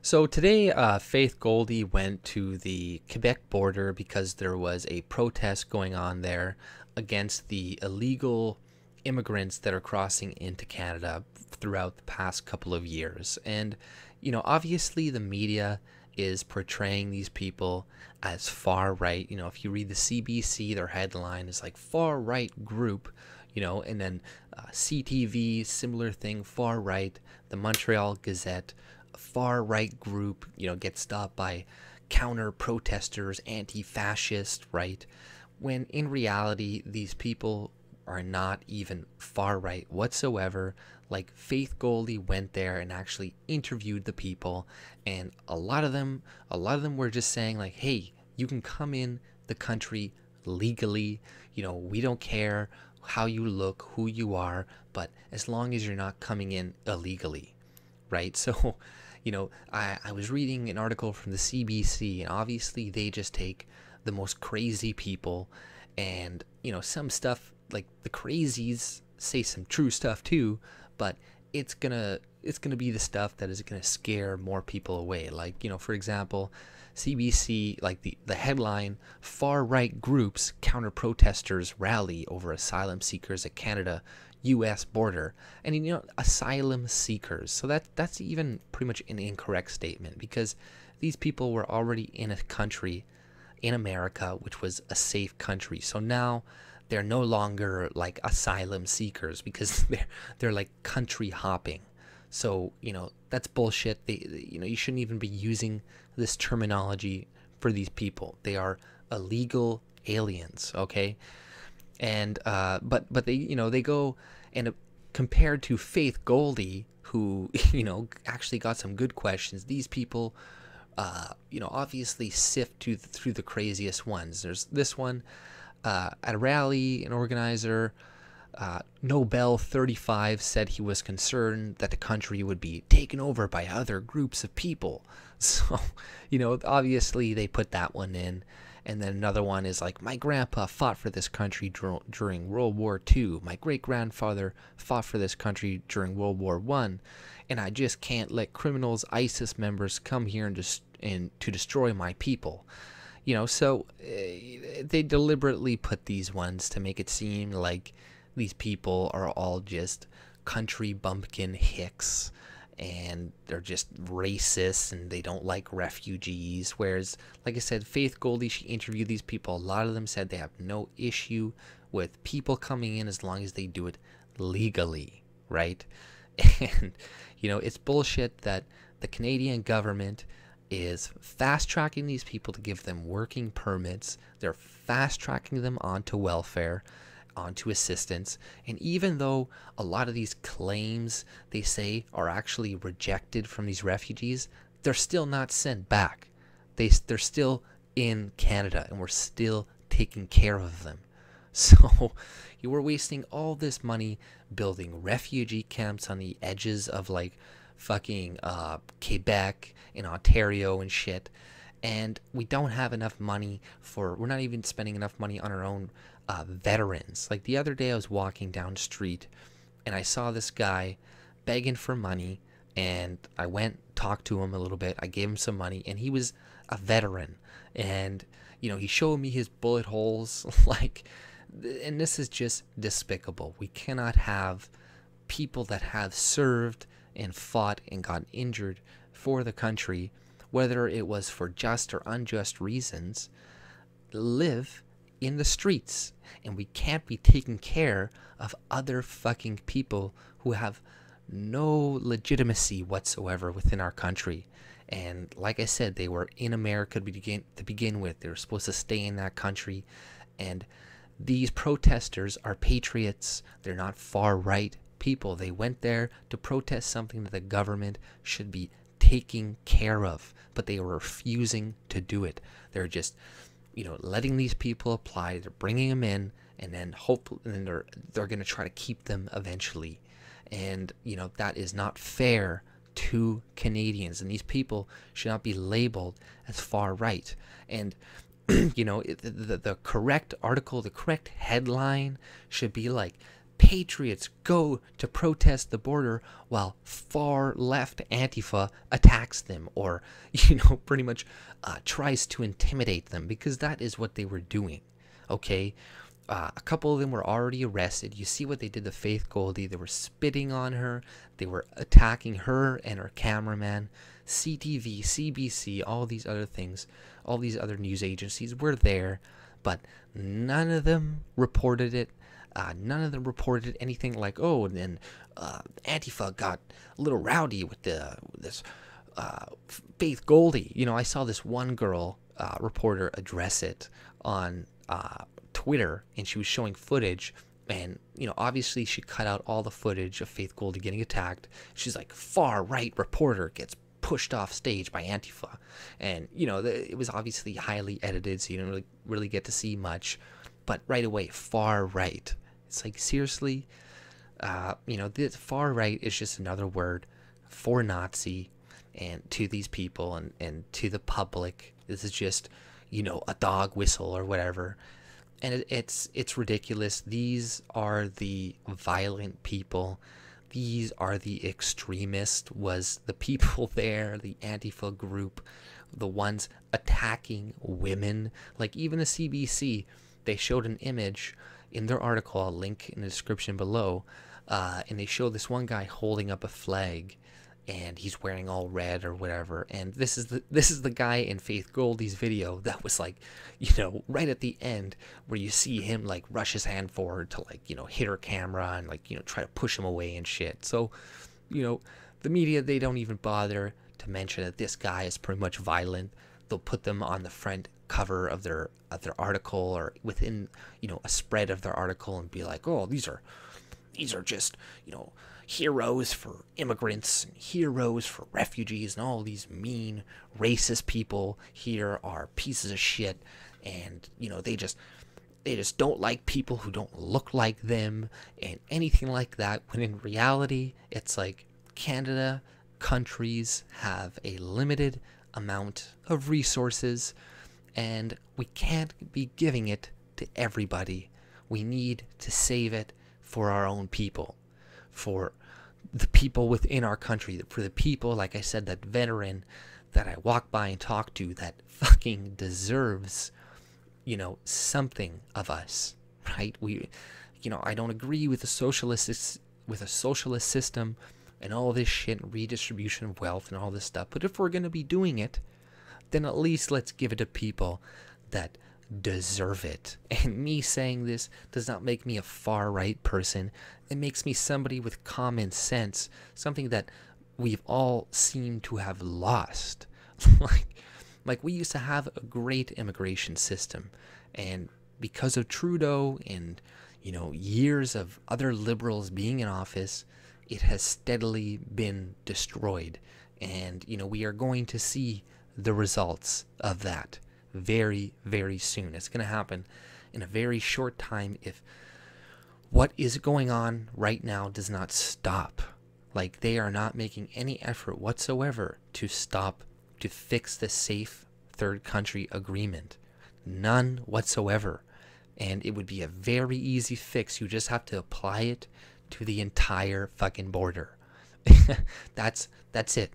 So today, Faith Goldie went to the Quebec border because there was a protest going on there against the illegal immigrants that are crossing into Canada throughout the past couple of years. And, obviously the media is portraying these people as far right. If you read the CBC, their headline is like far right group, and then CTV, similar thing, far right, the Montreal Gazette, far right group, gets stopped by counter protesters, anti-fascist, right? When in reality, these people are not even far right whatsoever. Like Faith Goldie went there and actually interviewed the people, and a lot of them were just saying like, "Hey, you can come in the country legally. We don't care how you look, who you are, but as long as you're not coming in illegally." Right? So, I was reading an article from the CBC, and obviously they just take the most crazy people, and, some stuff, like the crazies say some true stuff too, but it's gonna be the stuff that is gonna scare more people away. Like, for example, CBC, like the headline, far right groups counter protesters rally over asylum seekers at Canada US border. And asylum seekers. So that's even pretty much an incorrect statement, because these people were already in a country in America which was a safe country. So now they're no longer like asylum seekers, because they're like country hopping. So, that's bullshit. You shouldn't even be using this terminology for these people. They are illegal aliens, okay? And but they go and compared to Faith Goldie, who actually got some good questions. These people obviously sift through the craziest ones. There's this one at a rally, an organizer, Nobel 35, said he was concerned that the country would be taken over by other groups of people. So, obviously they put that one in. And then another one is like, my grandpa fought for this country during World War II. My great-grandfather fought for this country during World War One. And I just can't let criminals, ISIS members come here and to destroy my people. So they deliberately put these ones to make it seem like these people are all just country bumpkin hicks, and they're just racist and they don't like refugees. Whereas, like I said, Faith Goldie, she interviewed these people. A lot of them said they have no issue with people coming in as long as they do it legally, right? And, it's bullshit that the Canadian government is fast tracking these people to give them working permits. They're fast tracking them onto welfare, onto assistance. And even though a lot of these claims they say are actually rejected from these refugees, they're still not sent back. They're still in Canada, and we're still taking care of them. So you were wasting all this money building refugee camps on the edges of like fucking Quebec and Ontario and shit. And we don't have enough money we're not even spending enough money on our own veterans. Like the other day I was walking down the street and I saw this guy begging for money, and I went, talked to him a little bit. I gave him some money, and he was a veteran. And, he showed me his bullet holes. Like, and this is just despicable. We cannot have people that have served and fought and got injured for the country, whether it was for just or unjust reasons, live in the streets. And we can't be taking care of other fucking people who have no legitimacy whatsoever within our country. And like I said, they were in America to begin with. They were supposed to stay in that country. And these protesters are patriots. They're not far right people. They went there to protest something that the government should be taking care of, but they were refusing to do it. They're just letting these people apply. They're bringing them in, and then they're going to try to keep them eventually. And that is not fair to Canadians, and these people should not be labeled as far right. And the correct article, the correct headline should be like, patriots go to protest the border while far left Antifa attacks them, or pretty much tries to intimidate them, because that is what they were doing. Okay, a couple of them were already arrested. You see what they did to Faith Goldie. They were spitting on her. They were attacking her and her cameraman. CTV, CBC, all these other things, all these other news agencies were there, but none of them reported it. None of them reported anything like, oh, and then Antifa got a little rowdy with this Faith Goldie. I saw this one girl reporter address it on Twitter, and she was showing footage, and obviously she cut out all the footage of Faith Goldie getting attacked. She's like, far right reporter gets pushed off stage by Antifa, and it was obviously highly edited, so you don't really get to see much, but right away, far right. It's like, seriously, the far right is just another word for Nazi, and to these people and to the public, this is just a dog whistle or whatever. And it's ridiculous. These are the violent people. These are the extremists, was the people there, the Antifa group, the ones attacking women. Like, even the CBC, they showed an image in their article, I'll link in the description below, and they show this one guy holding up a flag, and he's wearing all red or whatever, and this is the guy in Faith Goldie's video that was like, right at the end, where you see him like rush his hand forward to like, hit her camera and like, try to push him away and shit. So, the media, they don't even bother to mention that this guy is pretty much violent. They'll put them on the front cover of their article, or within a spread of their article, and be like, oh, these are just heroes for immigrants and heroes for refugees, and all these mean racist people here are pieces of shit, and they just don't like people who don't look like them, and anything like that, when in reality it's like, Canada, countries have a limited amount of resources, and we can't be giving it to everybody. We need to save it for our own people, for the people within our country, for the people, like I said, that veteran that I walk by and talk to, that fucking deserves, something of us, right? I don't agree with a socialist system and all this shit, and redistribution of wealth and all this stuff, but if we're going to be doing it, then at least let's give it to people that deserve it. And me saying this does not make me a far right person. It makes me somebody with common sense, something that we've all seemed to have lost. like we used to have a great immigration system, and because of Trudeau and years of other liberals being in office, it has steadily been destroyed. And we are going to see the results of that very, very soon. It's going to happen in a very short time if what is going on right now does not stop. Like, they are not making any effort whatsoever to stop, to fix the safe third country agreement. None whatsoever. And it would be a very easy fix. You just have to apply it to the entire fucking border. That's it.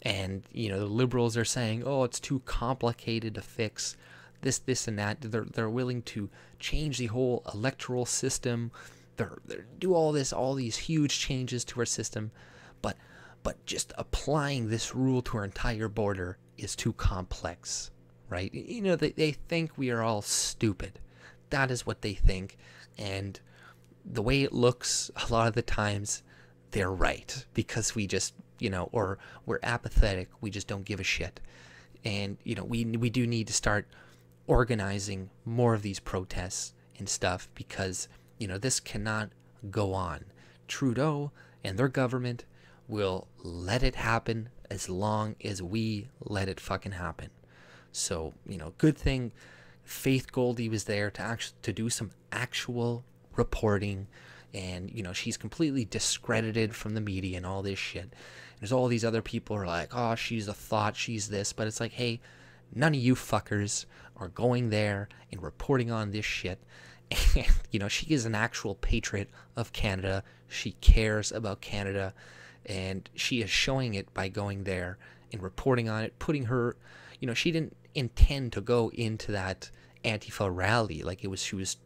And, the liberals are saying, oh, it's too complicated to fix this, and that. They're willing to change the whole electoral system. They're do all these huge changes to our system. But just applying this rule to our entire border is too complex, right? They think we are all stupid. That is what they think. And the way it looks, a lot of the times, they're right, because we just, or we're apathetic. We just don't give a shit. And, we do need to start organizing more of these protests and stuff, because, this cannot go on. Trudeau and their government will let it happen as long as we let it fucking happen. So, good thing Faith Goldie was there to do some actual reporting. And, she's completely discredited from the media and all this shit. There's all these other people who are like, oh, she's a thought, she's this. But it's like, hey, none of you fuckers are going there and reporting on this shit. And, she is an actual patriot of Canada. She cares about Canada, and she is showing it by going there and reporting on it, putting her, she didn't intend to go into that Antifa rally. Like, she was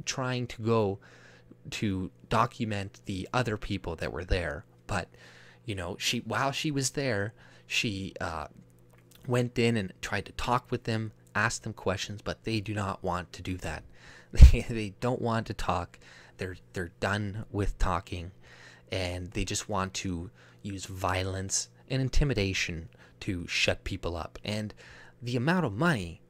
trying to go to document the other people that were there. But, while she was there, she went in and tried to talk with them, ask them questions, but they do not want to do that. They don't want to talk. They're done with talking, and they just want to use violence and intimidation to shut people up. And the amount of money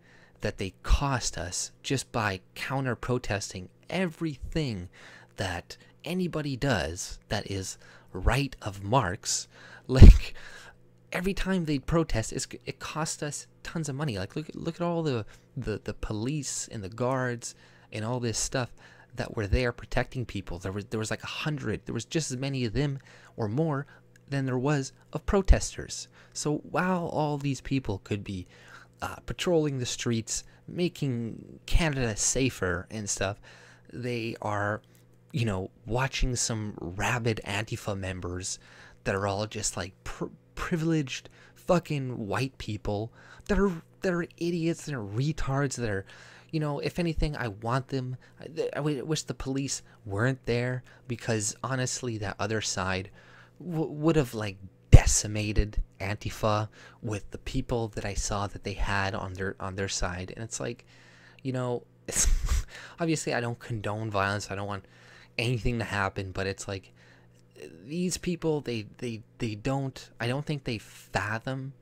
that they cost us just by counter protesting everything that anybody does that is right of Marx, like, every time they protest, it costs us tons of money. Like, look at all the police and the guards and all this stuff that were there protecting people. There was like 100. There was just as many of them or more than there was of protesters. So while all these people could be patrolling the streets, making Canada safer and stuff, they are, watching some rabid Antifa members that are all just like privileged fucking white people that are idiots, that are retards, that are, if anything, I want them. I wish the police weren't there, because honestly, that other side would have like decimated Antifa with the people that I saw that they had on their side. And it's like, it's obviously I don't condone violence. I don't want anything to happen, but it's like, these people, they don't, I don't think they fathom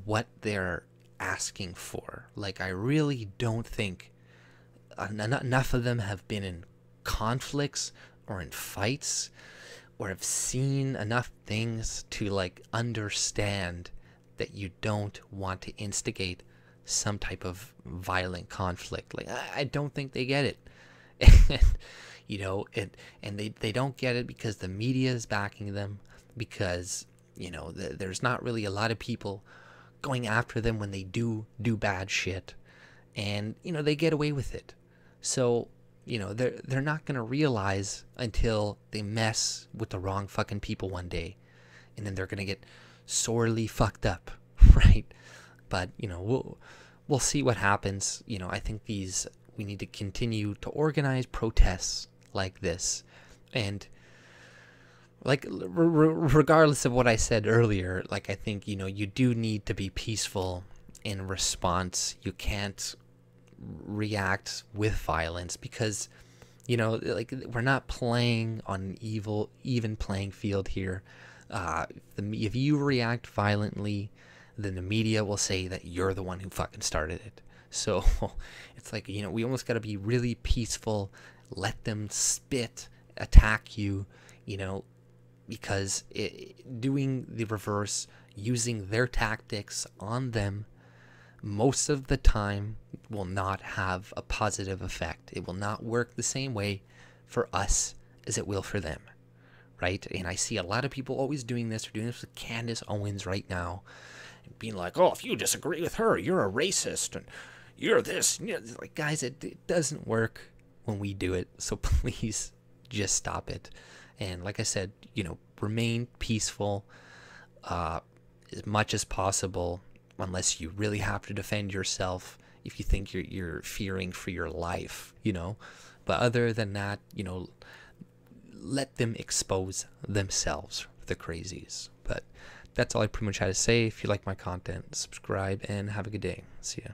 what they're asking for. Like, I really don't think enough of them have been in conflicts or in fights or have seen enough things to like understand that you don't want to instigate some type of violent conflict. Like, I don't think they get it. And they don't get it because the media is backing them, because there's not really a lot of people going after them when they do bad shit, and they get away with it. So they're not gonna realize until they mess with the wrong fucking people one day, and then they're gonna get sorely fucked up, right? But we'll see what happens. I think we need to continue to organize protests like this, and like regardless of what I said earlier, like, I think you do need to be peaceful in response. You can't react with violence, because like, we're not playing on an even playing field here. If you react violently, then the media will say that you're the one who fucking started it. So it's like, we almost got to be really peaceful, let them spit, attack you, because doing the reverse, using their tactics on them, most of the time will not have a positive effect. It will not work the same way for us as it will for them, right? And I see a lot of people always doing this. They're doing this with Candace Owens right now, being like, oh, if you disagree with her, you're a racist, and you're this. Like, guys, it doesn't work when we do it. So please just stop it. And like I said, remain peaceful as much as possible, unless you really have to defend yourself, if you think you're fearing for your life, But other than that, let them expose themselves, the crazies. But that's all I pretty much had to say. If you like my content, subscribe and have a good day. See ya.